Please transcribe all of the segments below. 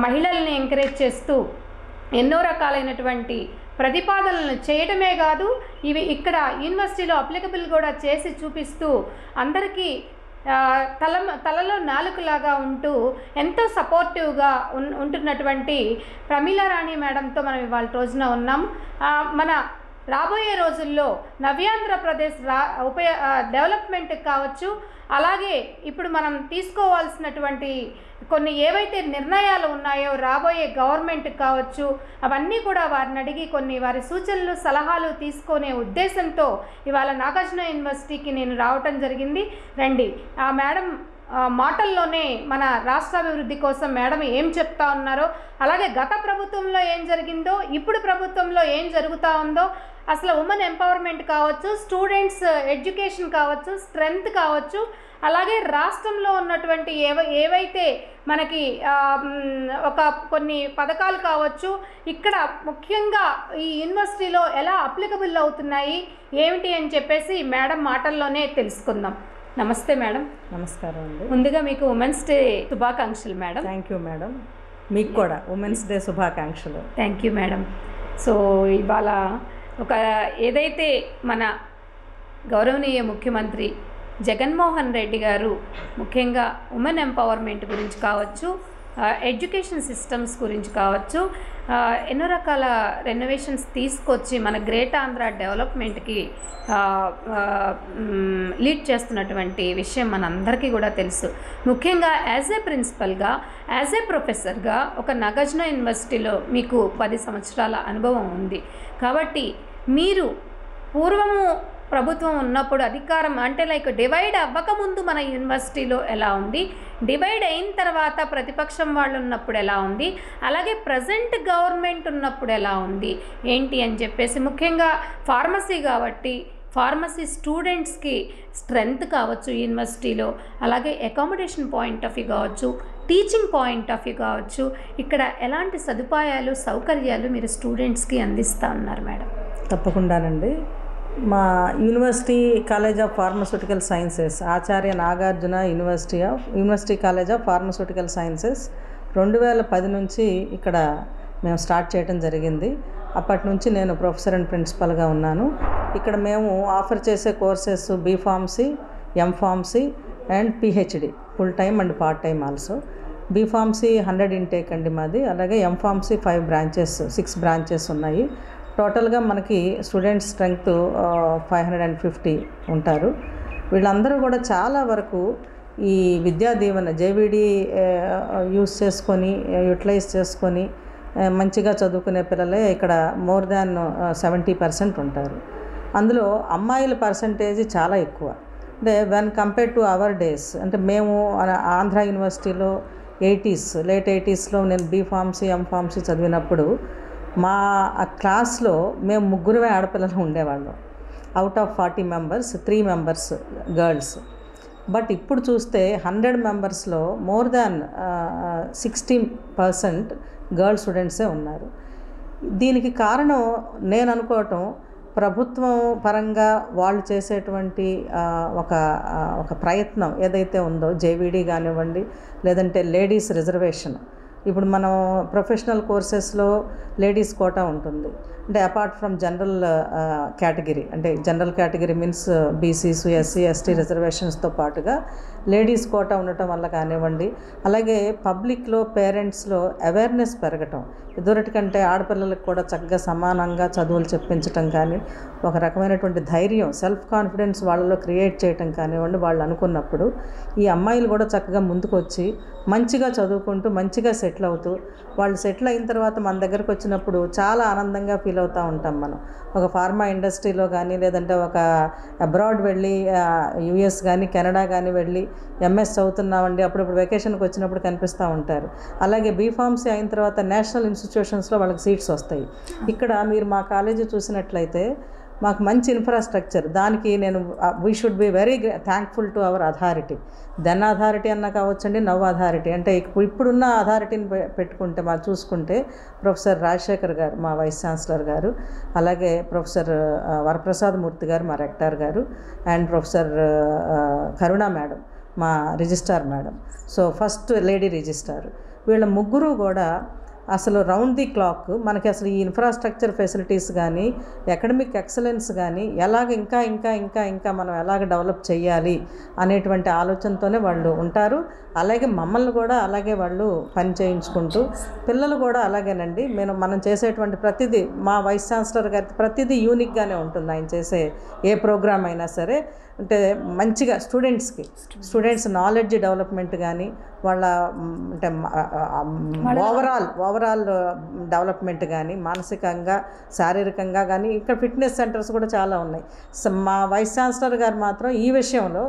మహిళల్ని ఎంకరేజ్ చేస్తూ ఎన్నో రకాలైనటువంటి ప్రతిపాదనలు చేయడమే కాదు, ఇవి ఇక్కడ యూనివర్సిటీలో అప్లికబుల్ కూడా చేసి చూపిస్తూ అందరికీ తలలో నాలుకలాగా ఉంటూ ఎంతో సపోర్టివ్గా ఉంటున్నటువంటి ప్రమీలా రాణి మేడంతో మనం ఇవాళ రోజున ఉన్నాం. మన రాబోయే రోజుల్లో నవ్యాంధ్రప్రదేశ్ డెవలప్మెంట్ కావచ్చు, అలాగే ఇప్పుడు మనం తీసుకోవాల్సినటువంటి కొన్ని ఏవైతే నిర్ణయాలు ఉన్నాయో రాబోయే గవర్నమెంట్ కావచ్చు, అవన్నీ కూడా వారిని అడిగి కొన్ని వారి సూచనలు సలహాలు తీసుకునే ఉద్దేశంతో ఇవాళ నాగార్జున యూనివర్సిటీకి నేను రావటం జరిగింది. రండి, ఆ మేడం మాటల్లోనే మన రాష్ట్రాభివృద్ధి కోసం మేడం ఏం చెప్తా ఉన్నారో, అలాగే గత ప్రభుత్వంలో ఏం జరిగిందో, ఇప్పుడు ప్రభుత్వంలో ఏం జరుగుతూ ఉందో, అసలు ఉమెన్ ఎంపవర్మెంట్ కావచ్చు, స్టూడెంట్స్ ఎడ్యుకేషన్ కావచ్చు, స్ట్రెంగ్త్ కావచ్చు, అలాగే రాష్ట్రంలో ఉన్నటువంటి ఏవైతే మనకి కొన్ని పథకాలు కావచ్చు, ఇక్కడ ముఖ్యంగా ఈ యూనివర్సిటీలో ఎలా అప్లికబుల్ అవుతున్నాయి ఏమిటి అని చెప్పేసి మేడం మాటల్లోనే తెలుసుకుందాం. నమస్తే మేడం. నమస్కారం అండి. ముందుగా మీకు ఉమెన్స్ డే శుభాకాంక్షలు మేడం. Thank you madam. మీకు కూడా ఉమెన్స్ డే శుభాకాంక్షలు. Thank you madam. సో ఇవాళ ఏదైతే మన గౌరవనీయ ముఖ్యమంత్రి జగన్మోహన్ రెడ్డి గారు ముఖ్యంగా ఉమెన్ ఎంపవర్మెంట్ గురించి కావచ్చు, ఎడ్యుకేషన్ సిస్టమ్స్ గురించి కావచ్చు, ఎన్నో రకాల రెనోవేషన్స్ తీసుకొచ్చి మన గ్రేట్ ఆంధ్ర డెవలప్మెంట్కి లీడ్ చేస్తున్నటువంటి విషయం మనందరికీ కూడా తెలుసు. ముఖ్యంగా యాజ్ ఏ ప్రిన్సిపల్గా, యాజ్ ఏ ప్రొఫెసర్గా ఒక నాగార్జున యూనివర్సిటీలో మీకు 10 సంవత్సరాల అనుభవం ఉంది. కాబట్టి మీరు పూర్వము ప్రభుత్వం ఉన్నప్పుడు అధికారం అంటే డివైడ్ అవ్వకముందు మన యూనివర్సిటీలో ఎలా ఉంది, డివైడ్ అయిన తర్వాత ప్రతిపక్షం వాళ్ళు ఉన్నప్పుడు ఎలా ఉంది, అలాగే ప్రజెంట్ గవర్నమెంట్ ఉన్నప్పుడు ఎలా ఉంది ఏంటి అని చెప్పేసి, ముఖ్యంగా ఫార్మసీ కాబట్టి ఫార్మసీ స్టూడెంట్స్కి స్ట్రెంగ్త్ కావచ్చు యూనివర్సిటీలో, అలాగే అకామిడేషన్ పాయింట్ ఆఫ్ వ్యూ కావచ్చు, టీచింగ్ పాయింట్ ఆఫ్ వ్యూ కావచ్చు, ఇక్కడ ఎలాంటి సదుపాయాలు సౌకర్యాలు మీరు స్టూడెంట్స్కి అందిస్తూ ఉన్నారు మేడం? తప్పకుండానండి. మా university college of pharmaceutical sciences, Acharya Nagarjuna university college of pharmaceutical sciences 2010 నుంచి ఇక్కడ మేము స్టార్ట్ చేయడం జరిగింది. అప్పటి నుంచి నేను ప్రొఫెసర్ అండ్ ప్రిన్సిపల్గా ఉన్నాను. ఇక్కడ మేము ఆఫర్ చేసే courses B Pharmacy, M Pharmacy and PhD, full time and part time also. B Pharmacy 100 intake అండి మాది. అలాగే ఎంఫార్మసీ 6 బ్రాంచెస్ ఉన్నాయి. టోటల్గా మనకి స్టూడెంట్ స్ట్రెంగ్త్ 550 ఉంటారు. వీళ్ళందరూ కూడా చాలా వరకు ఈ విద్యా దీవెన జేవిడి యూటిలైజ్ చేసుకొని మంచిగా చదువుకునే పిల్లలే ఇక్కడ మోర్ దాన్ 70% ఉంటారు. అందులో అమ్మాయిల పర్సంటేజ్ చాలా ఎక్కువ. అంటే when compare to our days, అంటే మేము ఆంధ్ర యూనివర్సిటీలో లేట్ 80s నేను బీఫార్మసీ ఎంఫార్మసీ చదివినప్పుడు మా క్లాస్లో మేము 3 ఆడపిల్లలు ఉండేవాళ్ళం. Out of 40 members 3 members girls. But ఇప్పుడు చూస్తే 100 మెంబర్స్లో మోర్ దాన్ 60% గర్ల్ స్టూడెంట్సే ఉన్నారు. దీనికి కారణం నేను అనుకోవటం, ప్రభుత్వం పరంగా వాళ్ళు చేసేటువంటి ఒక ప్రయత్నం ఏదైతే ఉందో, జేవిడి కానివ్వండి, లేదంటే లేడీస్ రిజర్వేషన్. ఇప్పుడు మనం ప్రొఫెషనల్ కోర్సెస్లో లేడీస్ కోటా ఉంటుంది. అంటే అపార్ట్ ఫ్రమ్ జనరల్ కేటగిరీ, అంటే general category means BCs, SC, ST రిజర్వేషన్స్తో పాటుగా లేడీస్ కోటా ఉండటం వల్ల కానివ్వండి, అలాగే పబ్లిక్లో పేరెంట్స్లో అవేర్నెస్ పెరగటం, ఇదివరటి కంటే ఆడపిల్లలకు కూడా చక్కగా సమానంగా చదువులు చెప్పించటం కానీ, ఒక రకమైనటువంటి ధైర్యం, సెల్ఫ్ కాన్ఫిడెన్స్ వాళ్ళలో క్రియేట్ చేయటం కానివ్వండి, వాళ్ళు అనుకున్నప్పుడు ఈ అమ్మాయిలు కూడా చక్కగా ముందుకు వచ్చి మంచిగా చదువుకుంటూ మంచిగా సెటిల్ అవుతూ, వాళ్ళు సెటిల్ అయిన తర్వాత మన దగ్గరకు వచ్చినప్పుడు చాలా ఆనందంగా ఫీల్ అవుతూ ఉంటాం. మనం ఒక ఫార్మా ఇండస్ట్రీలో కానీ, లేదంటే ఒక అబ్రాడ్ వెళ్ళి యుఎస్ కానీ కెనడా కానీ వెళ్ళి ఎంఎస్ చదువుతున్నామండి, అప్పుడప్పుడు వెకేషన్కి వచ్చినప్పుడు కనిపిస్తూ ఉంటారు. అలాగే బీఫార్మసీ అయిన తర్వాత నేషనల్ ఇన్స్టిట్యూషన్స్లో వాళ్ళకి సీట్స్ వస్తాయి. ఇక్కడ మీరు మా కాలేజీ చూసినట్లయితే మాకు మంచి ఇన్ఫ్రాస్ట్రక్చర్, దానికి నేను we should be very thankful to our authority. Then authority అన్న కావచ్చండి, నవ్ అథారిటీ. అంటే ఇప్పుడున్న అథారిటీని పెట్టుకుంటే మనం చూసుకుంటే ప్రొఫెసర్ రాజశేఖర్ గారు మా వైస్ ఛాన్సలర్ గారు, అలాగే ప్రొఫెసర్ వరప్రసాద్ మూర్తి గారు మా రెక్టార్ గారు, అండ్ ప్రొఫెసర్ కరుణ మేడం మా registrar madam. So first lady registrar. వీళ్ళ ముగ్గురు కూడా అసలు రౌండ్ ది క్లాక్ మనకి అసలు ఈ ఇన్ఫ్రాస్ట్రక్చర్ ఫెసిలిటీస్ కానీ అకాడమిక్ ఎక్సలెన్స్ కానీ ఎలాగ ఇంకా ఇంకా ఇంకా ఇంకా మనం ఎలాగ డెవలప్ చేయాలి అనేటువంటి ఆలోచనతోనే వాళ్ళు ఉంటారు. అలాగే మమ్మల్ని కూడా అలాగే వాళ్ళు పని చేయించుకుంటూ, పిల్లలు కూడా అలాగేనండి. మనం చేసేటువంటి ప్రతిదీ మా వైస్ ఛాన్సలర్ గారికి ప్రతిదీ యూనిక్గానే ఉంటుంది. ఆయన చేసే ఏ ప్రోగ్రామ్ అయినా సరే అంటే మంచిగా స్టూడెంట్స్ నాలెడ్జ్ డెవలప్మెంట్ కానీ వాళ్ళ అంటే ఓవరాల్ డెవలప్మెంట్ కానీ మానసికంగా శారీరకంగా కానీ ఇక్కడ ఫిట్నెస్ సెంటర్స్ కూడా చాలా ఉన్నాయి. మా వైస్ ఛాన్సలర్ గారు మాత్రం ఈ విషయంలో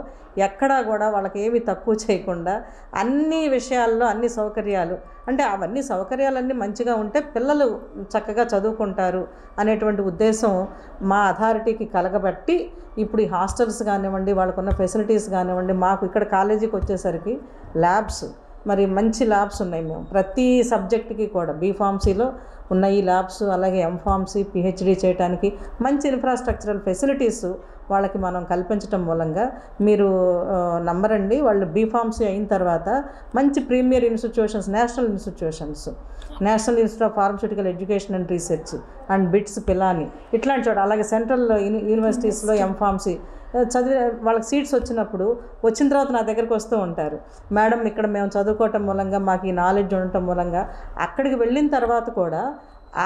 ఎక్కడా కూడా వాళ్ళకి ఏమి తక్కువ చేయకుండా అన్ని విషయాల్లో అన్ని సౌకర్యాలు, అంటే అవన్నీ సౌకర్యాలన్నీ మంచిగా ఉంటే పిల్లలు చక్కగా చదువుకుంటారు అనేటువంటి ఉద్దేశం మా అథారిటీకి కలగబట్టి ఇప్పుడు ఈ హాస్టల్స్ కానివ్వండి, వాళ్ళకున్న ఫెసిలిటీస్ కానివ్వండి, మాకు ఇక్కడ కాలేజీకి వచ్చేసరికి ల్యాబ్స్, మరి మంచి ల్యాబ్స్ ఉన్నాయి. మేము ప్రతి సబ్జెక్టుకి కూడా బీఫార్మసీలో ఉన్నాయి ల్యాబ్స్, అలాగే ఎంఫార్మసీ పిహెచ్డి చేయడానికి మంచి ఇన్ఫ్రాస్ట్రక్చరల్ ఫెసిలిటీస్ వాళ్ళకి మనం కల్పించడం మూలంగా మీరు నమ్మరండి, వాళ్ళు బీఫార్మసీ అయిన తర్వాత మంచి premier institutions, National Institute of Pharmaceutical Education and Research and BITS Pilani ఇట్లాంటి చోట, అలాగే సెంట్రల్ యూనివర్సిటీస్లో ఎంఫార్మసీ చదివి వాళ్ళకి సీట్స్ వచ్చిన తర్వాత నా దగ్గరికి వస్తూ ఉంటారు. మేడం ఇక్కడ మేము చదువుకోవటం మూలంగా మాకు ఈ నాలెడ్జ్ ఉండటం మూలంగా అక్కడికి వెళ్ళిన తర్వాత కూడా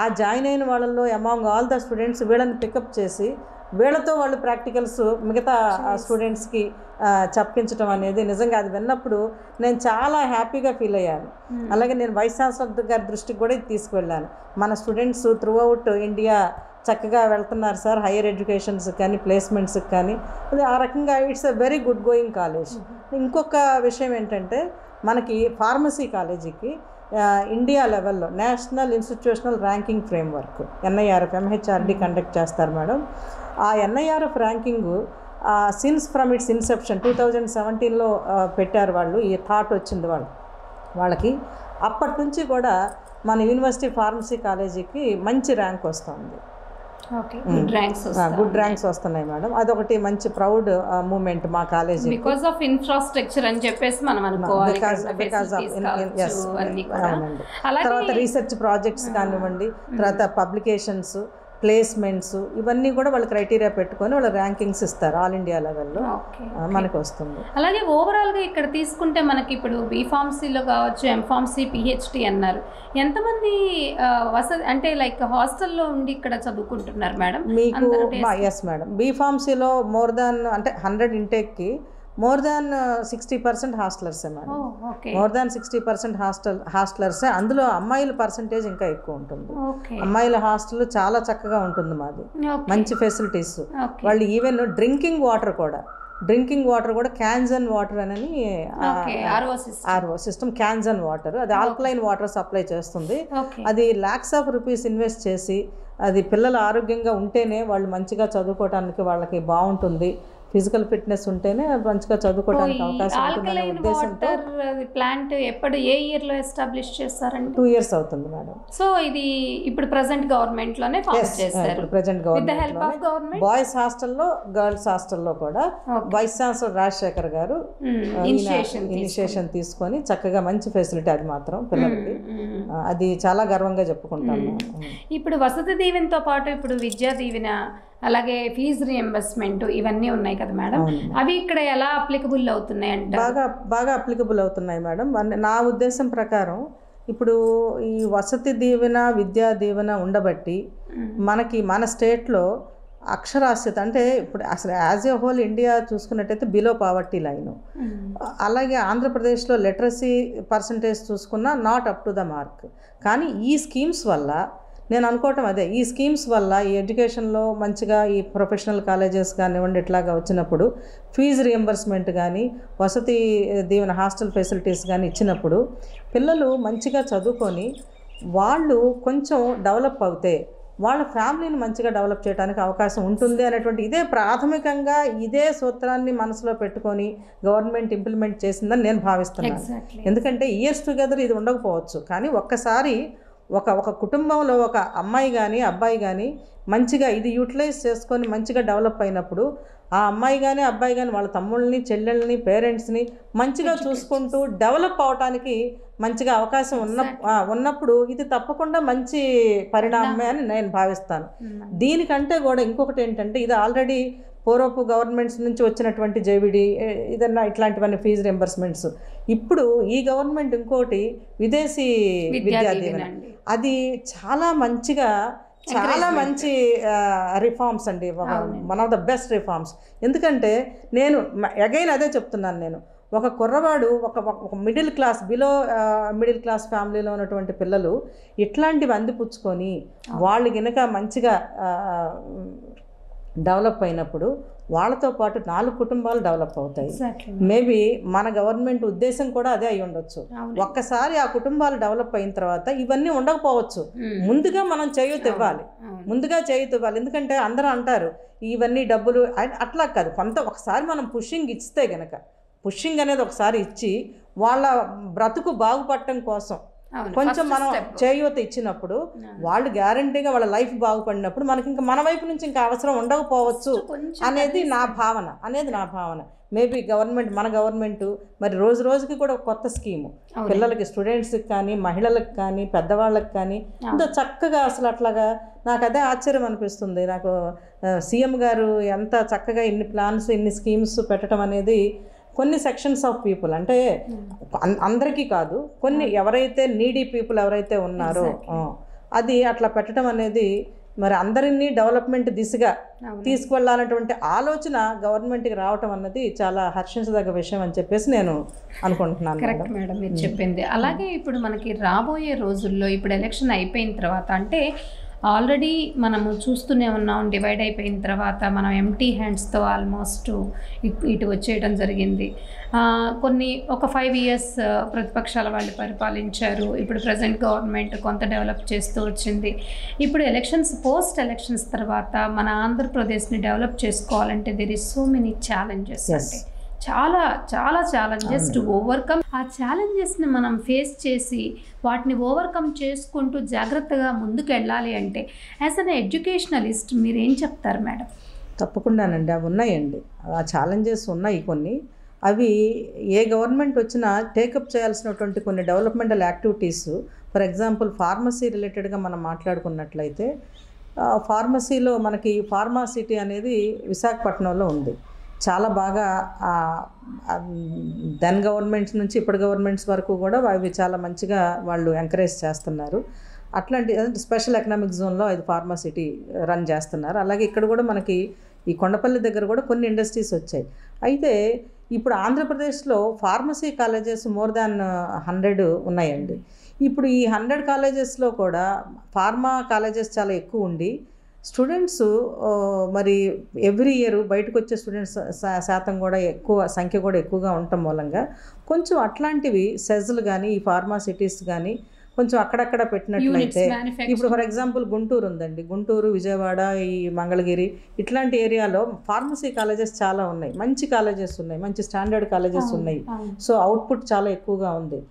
ఆ జాయిన్ అయిన వాళ్ళల్లో అమాంగ్ ఆల్ ద స్టూడెంట్స్ వీళ్ళని పికప్ చేసి వీళ్ళతో వాళ్ళు ప్రాక్టికల్స్ మిగతా స్టూడెంట్స్కి చెప్పించడం అనేది నిజంగా అది విన్నప్పుడు నేను చాలా హ్యాపీగా ఫీల్ అయ్యాను. అలాగే నేను వైస్ ఛాన్సలర్ గారి దృష్టికి కూడా ఇది తీసుకువెళ్ళాను. మన స్టూడెంట్స్ త్రూ అవుట్ ఇండియా చక్కగా వెళ్తున్నారు సార్, హైయర్ ఎడ్యుకేషన్స్కి కానీ ప్లేస్మెంట్స్కి కానీ. అది ఆ రకంగా it's a very good going college. ఇంకొక విషయం ఏంటంటే మనకి ఫార్మసీ కాలేజీకి ఇండియా లెవెల్లో national institutional ranking framework NIRF MHRD conduct చేస్తారు మేడం. ఆ NIRF ranking since from its inception 2017లో పెట్టారు వాళ్ళు. ఈ థాట్ వచ్చింది వాళ్ళకి. అప్పటి నుంచి కూడా మన యూనివర్సిటీ ఫార్మసీ కాలేజీకి మంచి ర్యాంక్ వస్తుంది. గుడ్ ర్యాంక్స్ వస్తున్నాయి మేడం. అదొకటి మంచి ప్రౌడ్ మూమెంట్ మా కాలేజీ. బికాస్ ఆఫ్ ఇన్ఫ్రాస్ట్రక్చర్ అని చెప్పేసి మనం అనుకోవాలి. తర్వాత రీసెర్చ్ ప్రాజెక్ట్స్ కానివ్వండి, తర్వాత పబ్లికేషన్స్, ప్లేస్మెంట్స్, ఇవన్నీ కూడా వాళ్ళు క్రైటీరియా పెట్టుకొని వాళ్ళు ర్యాంకింగ్స్ ఇస్తారు ఆల్ ఇండియా లెవెల్లో మనకు వస్తుంది. అలాగే ఓవరాల్గా ఇక్కడ తీసుకుంటే మనకి ఇప్పుడు బీఫార్మసీలో కావచ్చు, ఎంఫార్మసీ, PhD అన్నారు. ఎంతమంది అంటే లైక్ హాస్టల్లో ఉండి ఇక్కడ చదువుకుంటున్నారు మేడం మీకు? ఎస్ మేడం, బీఫార్మసీలో మోర్ దాన్ అంటే 100 ఇంటేక్కి మోర్ దాన్ 60% హాస్టలర్సే మేడం. మోర్ దాన్ 60% హాస్టలర్సే. అందులో అమ్మాయిల పర్సంటేజ్ ఇంకా ఎక్కువ ఉంటుంది. అమ్మాయిల హాస్టల్ చాలా చక్కగా ఉంటుంది మాది, మంచి ఫెసిలిటీస్. వాళ్ళు ఈవెన్ డ్రింకింగ్ వాటర్ కూడా క్యాన్జన్ వాటర్ అని ఆర్ఓ సిస్టమ్, క్యాన్జన్ వాటర్, అది ఆల్కలైన్ వాటర్ సప్లై చేస్తుంది. అది lakhs of rupees ఇన్వెస్ట్ చేసి, అది పిల్లలు ఆరోగ్యంగా ఉంటేనే వాళ్ళు మంచిగా చదువుకోవడానికి వాళ్ళకి బాగుంటుంది. ఫిజికల్ ఫిట్నెస్ ఉంటేనే మంచిగా చదువుకోవడానికి అవకాశం ఉంటుందనే ఉద్దేశంతో ప్లాంట్ ఏ ఇయర్లో ఎస్టాబ్లిష్ చేస్తారండి? 2 years అవుతుంది మేడం. సో ఇది ఇప్పుడు ప్రెజెంట్ గవర్నమెంట్ బాయ్స్ హాస్టల్లో, గర్ల్స్ హాస్టల్లో కూడా వైస్ ఛాన్సలర్ రాజశేఖర్ గారు ఇనిషియేషన్ తీసుకొని చక్కగా మంచి ఫెసిలిటీ అది మాత్రం పిల్లలకి. అది చాలా గర్వంగా చెప్పుకుంటాను. ఇప్పుడు వసతి దీవెనతో పాటు ఇప్పుడు విద్యా దీవెన, అలాగే ఫీజు రియంబర్స్మెంట్, ఇవన్నీ ఉన్నాయి కదా మేడం, అవి ఇక్కడ ఎలా అప్లికబుల్ అవుతున్నాయి అంటే? బాగా అప్లికబుల్ అవుతున్నాయి మేడం. నా ఉద్దేశం ప్రకారం ఇప్పుడు ఈ వసతి దీవెన, విద్యా దీవెన ఉండబట్టి మనకి మన స్టేట్లో అక్షరాస్యత అంటే ఇప్పుడు అసలు యాజ్ ఏ హోల్ ఇండియా చూసుకున్నట్టయితే బిలో పావర్టీ లైను. అలాగే ఆంధ్రప్రదేశ్లో లిటరసీ పర్సంటేజ్ చూసుకున్నా not up to the mark. కానీ ఈ స్కీమ్స్ వల్ల నేను అనుకోవటం అదే, ఈ స్కీమ్స్ వల్ల ఈ ఎడ్యుకేషన్లో మంచిగా ఈ ప్రొఫెషనల్ కాలేజెస్ కానివ్వండి ఇట్లాగా వచ్చినప్పుడు ఫీజు రియంబర్స్మెంట్ కానీ, వసతి దీవెన హాస్టల్ ఫెసిలిటీస్ కానీ ఇచ్చినప్పుడు పిల్లలు మంచిగా చదువుకొని వాళ్ళు కొంచెం డెవలప్ అవుతే వాళ్ళ ఫ్యామిలీని మంచిగా డెవలప్ చేయడానికి అవకాశం ఉంటుంది అనేటువంటి ఇదే ప్రాథమికంగా ఇదే సూత్రాన్ని మనసులో పెట్టుకొని గవర్నమెంట్ ఇంప్లిమెంట్ చేసిందని నేను భావిస్తున్నాను. ఎందుకంటే ఇయర్స్ టుగెదర్ ఇది ఉండకపోవచ్చు, కానీ ఒక్కసారి ఒక కుటుంబంలో ఒక అమ్మాయి కానీ అబ్బాయి కానీ మంచిగా ఇది యూటిలైజ్ చేసుకొని మంచిగా డెవలప్ అయినప్పుడు ఆ అమ్మాయి కానీ అబ్బాయి కానీ వాళ్ళ తమ్ముళ్ళని చెల్లెళ్ళని పేరెంట్స్ని మంచిగా చూసుకుంటూ డెవలప్ అవటానికి మంచిగా అవకాశం ఉన్నప్పుడు ఇది తప్పకుండా మంచి పరిణామమే అని నేను భావిస్తాను. దీనికంటే కూడా ఇంకొకటి ఏంటంటే, ఇది ఆల్రెడీ పూర్వపు గవర్నమెంట్స్ నుంచి వచ్చినటువంటి జేవిడి ఏదన్నా ఇట్లాంటివన్నీ ఫీజు రింబర్స్మెంట్స్. ఇప్పుడు ఈ గవర్నమెంట్ ఇంకోటి విదేశీ విద్యా దీవెన, అది చాలా మంచిగా, చాలా మంచి రిఫార్మ్స్ అండి, one of the best reforms. ఎందుకంటే నేను అగైన్ అదే చెప్తున్నాను, నేను ఒక కుర్రవాడు ఒక మిడిల్ క్లాస్ మిడిల్ క్లాస్ ఫ్యామిలీలో ఉన్నటువంటి పిల్లలు ఇట్లాంటివి అందిపుచ్చుకొని వాళ్ళు కనుక మంచిగా డెవలప్ అయినప్పుడు వాళ్ళతో పాటు 4 కుటుంబాలు డెవలప్ అవుతాయి. మేబీ మన గవర్నమెంట్ ఉద్దేశం కూడా అదే అయి ఉండొచ్చు. ఒక్కసారి ఆ కుటుంబాలు డెవలప్ అయిన తర్వాత ఇవన్నీ ఉండకపోవచ్చు. ముందుగా మనం చేయూత ఇవ్వాలి, ఎందుకంటే అందరూ అంటారు ఇవన్నీ డబ్బులు అట్లా కాదు. ఒకసారి మనం పుషింగ్ అనేది ఒకసారి ఇచ్చి వాళ్ళ బ్రతుకు బాగుపడటం కోసం కొంచెం మనం చేయూత ఇచ్చినప్పుడు వాళ్ళు గ్యారంటీగా వాళ్ళ లైఫ్ బాగుపడినప్పుడు మనకి ఇంకా మన వైపు నుంచి ఇంకా అవసరం ఉండకపోవచ్చు అనేది నా భావన. మేబీ మన గవర్నమెంట్ మరి రోజు రోజుకి కూడా ఒక కొత్త స్కీము పిల్లలకి, స్టూడెంట్స్కి కానీ, మహిళలకు కానీ, పెద్దవాళ్ళకి కానీ ఇంత చక్కగా, అసలు అట్లాగా నాకు అదే ఆశ్చర్యం అనిపిస్తుంది. నాకు సీఎం గారు ఎంత చక్కగా ఇన్ని ప్లాన్స్, ఇన్ని స్కీమ్స్ పెట్టడం అనేది కొన్ని సెక్షన్స్ ఆఫ్ పీపుల్, అంటే అందరికీ కాదు, కొన్ని ఎవరైతే నీడీ పీపుల్ ఎవరైతే ఉన్నారో అది అట్లా పెట్టడం అనేది మరి అందరినీ డెవలప్మెంట్ దిశగా తీసుకువెళ్ళాలన్నటువంటి ఆలోచన గవర్నమెంట్కి రావటం అన్నది చాలా హర్షించదగ్గ విషయం అని చెప్పేసి నేను అనుకుంటున్నాను. కరెక్ట్ మేడం మీరు చెప్పింది. అలాగే ఇప్పుడు మనకి రాబోయే రోజుల్లో ఇప్పుడు ఎలక్షన్ అయిపోయిన తర్వాత, అంటే ఆల్రెడీ మనము చూస్తూనే ఉన్నాం, డివైడ్ అయిపోయిన తర్వాత మనం ఎంటీ హ్యాండ్స్తో ఆల్మోస్ట్ ఇటు వచ్చేయడం జరిగింది. ఒక 5 years ప్రతిపక్షాల వాళ్ళు పరిపాలించారు. ఇప్పుడు ప్రజెంట్ గవర్నమెంట్ కొంత డెవలప్ చేస్తూ వచ్చింది. ఇప్పుడు పోస్ట్ ఎలక్షన్స్ తర్వాత మన ఆంధ్రప్రదేశ్ని డెవలప్ చేసుకోవాలంటే there is so many challenges. అంటే చాలా చాలా ఛాలెంజెస్ టు ఓవర్కమ్. ఆ ఛాలెంజెస్ని మనం ఫేస్ చేసి వాటిని ఓవర్కమ్ చేసుకుంటూ జాగ్రత్తగా ముందుకు వెళ్ళాలి అంటే యాజ్ అన్ ఎడ్యుకేషనలిస్ట్ మీరు ఏం చెప్తారు మేడం? తప్పకుండానండి, అవి ఉన్నాయండి, ఆ ఛాలెంజెస్ ఉన్నాయి కొన్ని. అవి ఏ గవర్నమెంట్ వచ్చినా టేకప్ చేయాల్సినటువంటి కొన్ని developmental activities. For example pharmacy రిలేటెడ్గా మనం మాట్లాడుకున్నట్లయితే, ఫార్మసీలో మనకి ఫార్మా సిటీ అనేది విశాఖపట్నంలో ఉంది. చాలా బాగా దెన్ గవర్నమెంట్స్ నుంచి ఇప్పటి గవర్నమెంట్స్ వరకు కూడా అవి చాలా మంచిగా వాళ్ళు ఎంకరేజ్ చేస్తున్నారు. అట్లాంటి స్పెషల్ ఎకనామిక్ జోన్లో అది ఫార్మా సిటీ రన్ చేస్తున్నారు. అలాగే ఇక్కడ కూడా మనకి ఈ కొండపల్లి దగ్గర కూడా కొన్ని ఇండస్ట్రీస్ వచ్చాయి. అయితే ఇప్పుడు ఆంధ్రప్రదేశ్లో ఫార్మసీ కాలేజెస్ మోర్ దాన్ 100 ఉన్నాయండి. ఇప్పుడు ఈ 100 కాలేజెస్లో కూడా ఫార్మా కాలేజెస్ చాలా ఎక్కువ ఉండి స్టూడెంట్స్ మరి ఎవ్రీ ఇయర్ బయటకు వచ్చే స్టూడెంట్స్ శాతం కూడా సంఖ్య కూడా ఎక్కువగా ఉండటం మూలంగా కొంచెం అట్లాంటివి సెజ్లు కానీ, ఈ ఫార్మా సిటీస్ కానీ కొంచెం అక్కడక్కడ పెట్టినట్లయితే, ఇప్పుడు ఫర్ ఎగ్జాంపుల్ గుంటూరు ఉందండి, గుంటూరు, విజయవాడ, ఈ మంగళగిరి ఇట్లాంటి ఏరియాలో ఫార్మసీ కాలేజెస్ చాలా ఉన్నాయి, మంచి కాలేజెస్ ఉన్నాయి, మంచి స్టాండర్డ్ కాలేజెస్ ఉన్నాయి. సో అవుట్పుట్ చాలా ఎక్కువగా ఉంది.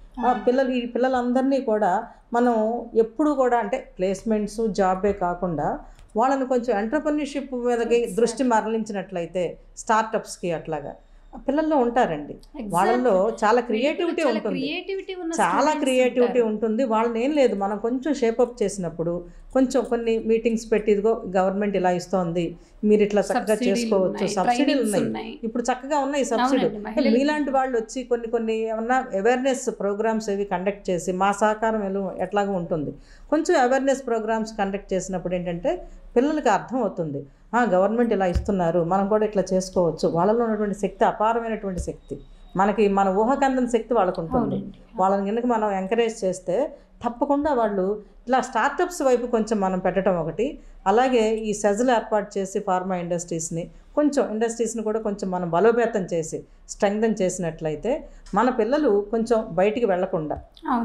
ఈ పిల్లలందరినీ కూడా మనం ఎప్పుడు కూడా అంటే ప్లేస్మెంట్స్, జాబే కాకుండా వాళ్ళని కొంచెం ఎంటర్‌ప్రెన్యూర్‌షిప్ మీదకి దృష్టి మరలించినట్లయితే, స్టార్టప్స్కి అట్లాగా పిల్లల్లో ఉంటారండి. వాళ్ళల్లో చాలా క్రియేటివిటీ ఉంటుంది. వాళ్ళని ఏం లేదు, మనం కొంచెం షేపప్ చేసినప్పుడు, కొంచెం కొన్ని మీటింగ్స్ పెట్టి, ఇదిగో గవర్నమెంట్ ఇలా ఇస్తోంది, మీరు ఇట్లా చక్కగా చేసుకోవచ్చు, సబ్సిడీలు ఉన్నాయి, ఇప్పుడు చక్కగా ఉన్నాయి సబ్సిడీ. మీలాంటి వాళ్ళు వచ్చి కొన్ని ఏమన్నా అవేర్నెస్ ప్రోగ్రామ్స్ ఏవి కండక్ట్ చేసి, మా సహకారం ఎట్లాగో ఉంటుంది, కొంచెం అవేర్నెస్ ప్రోగ్రామ్స్ కండక్ట్ చేసినప్పుడు ఏంటంటే పిల్లలకి అర్థం అవుతుంది, గవర్నమెంట్ ఇలా ఇస్తున్నారు, మనం కూడా ఇట్లా చేసుకోవచ్చు. వాళ్ళలో ఉన్నటువంటి శక్తి అపారమైనటువంటి శక్తి, మన ఊహకందని శక్తి వాళ్ళకు ఉంటుంది. వాళ్ళని కనుక మనం ఎంకరేజ్ చేస్తే తప్పకుండా వాళ్ళు ఇట్లా స్టార్టప్స్ వైపు కొంచెం మనం పెట్టడం ఒకటి. అలాగే ఈ సెజ్లు ఏర్పాటు చేసి ఫార్మా ఇండస్ట్రీస్ని కూడా కొంచెం మనం బలోపేతం చేసి స్ట్రెంగ్థెన్ చేసినట్లయితే మన పిల్లలు కొంచెం బయటికి వెళ్లకుండా,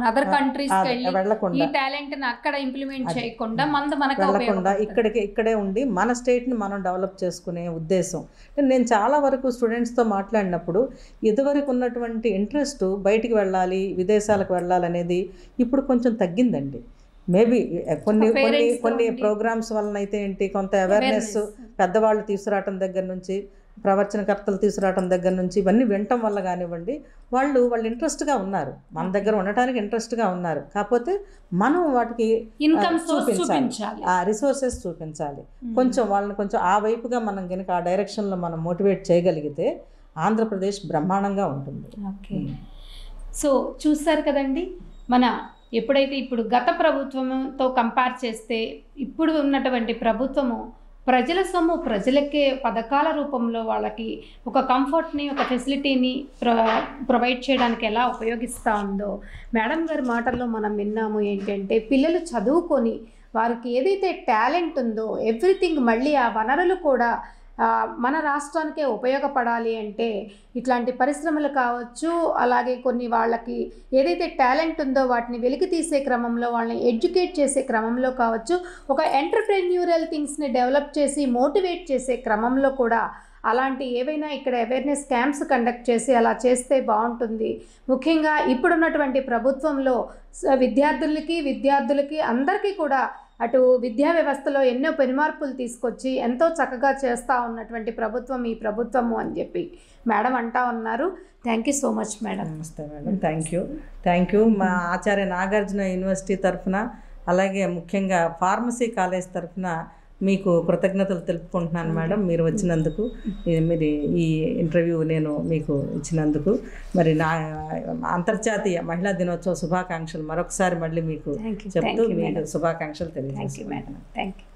అదర్ కంట్రీస్ వెళ్ళకుండా, ఈ టాలెంట్ని అక్కడ ఇంప్లిమెంట్ చేయకుండా వెళ్లకుండా ఇక్కడే ఉండి మన స్టేట్ని మనం డెవలప్ చేసుకునే ఉద్దేశం. నేను చాలా వరకు స్టూడెంట్స్తో మాట్లాడినప్పుడు ఇదివరకు ఉన్నటువంటి ఇంట్రెస్ట్ బయటికి వెళ్ళాలి, విదేశాలకు వెళ్ళాలనేది ఇప్పుడు కొంచెం తగ్గిందండి. మేబీ కొన్ని ప్రోగ్రామ్స్ వలన అయితే ఏంటి, కొంత అవేర్నెస్ పెద్దవాళ్ళు తీసుకురావటం దగ్గర నుంచి ప్రవచనకర్తలు తీసుకురావడం దగ్గర నుంచి ఇవన్నీ వినటం వల్ల కానివ్వండి, వాళ్ళు ఇంట్రెస్ట్గా ఉన్నారు, మన దగ్గర ఉండటానికి ఇంట్రెస్ట్గా ఉన్నారు. కాకపోతే మనం వాటికి ఇన్కమ్ చూపించాలి, ఆ రిసోర్సెస్ చూపించాలి. కొంచెం వాళ్ళని కొంచెం ఆ వైపుగా మనం కనుక ఆ డైరెక్షన్లో మనం మోటివేట్ చేయగలిగితే ఆంధ్రప్రదేశ్ బ్రహ్మాండంగా ఉంటుంది. ఓకే, సో చూస్తారు కదండి, మన ఎప్పుడైతే ఇప్పుడు గత ప్రభుత్వంతో కంపేర్ చేస్తే ఇప్పుడు ఉన్నటువంటి ప్రభుత్వము ప్రజల సొమ్ము ప్రజలకే పథకాల రూపంలో వాళ్ళకి ఒక కంఫర్ట్ని, ఒక ఫెసిలిటీని ప్రొవైడ్ చేయడానికి ఎలా ఉపయోగిస్తూ ఉందో మేడం గారి మాటల్లో మనం విన్నాము. ఏంటంటే పిల్లలు చదువుకొని వారికి ఏదైతే టాలెంట్ ఉందో ఎవ్రీథింగ్ మళ్ళీ ఆ వనరులు కూడా మన రాష్ట్రానికే ఉపయోగపడాలి అంటే ఇట్లాంటి పరిశ్రమలు కావచ్చు, అలాగే కొన్ని వాళ్ళకి ఏదైతే టాలెంట్ ఉందో వాటిని వెలికి తీసే క్రమంలో, వాళ్ళని ఎడ్యుకేట్ చేసే క్రమంలో కావచ్చు, ఒక ఎంటర్ప్రెన్యూరల్ థింగ్స్ని డెవలప్ చేసి మోటివేట్ చేసే క్రమంలో కూడా అలాంటి ఏవైనా ఇక్కడ అవేర్నెస్ క్యాంప్స్ కండక్ట్ చేసి అలా చేస్తే బాగుంటుంది. ముఖ్యంగా ఇప్పుడున్నటువంటి ప్రభుత్వంలో విద్యార్థులకి అందరికీ కూడా అటు విద్యా వ్యవస్థలో ఎన్నో పెనుమార్పులు తీసుకొచ్చి ఎంతో చక్కగా చేస్తూ ఉన్నటువంటి ప్రభుత్వం ఈ ప్రభుత్వము అని చెప్పి మేడం అంటా ఉన్నారు. Thank you so much madam. నమస్తే మేడం. Thank you. మా ఆచార్య నాగార్జున యూనివర్సిటీ తరఫున, అలాగే ముఖ్యంగా ఫార్మసీ కాలేజ్ తరఫున మీకు కృతజ్ఞతలు తెలుపుకుంటున్నాను మేడం, మీరు వచ్చినందుకు, మీరు ఈ ఇంటర్వ్యూ నేను మీకు ఇచ్చినందుకు. మరి నా అంతర్జాతీయ మహిళా దినోత్సవ శుభాకాంక్షలు మరొకసారి మళ్ళీ మీకు చెప్తూ మీకు శుభాకాంక్షలు తెలియజేస్తున్నాను. Thank you madam. Thank you.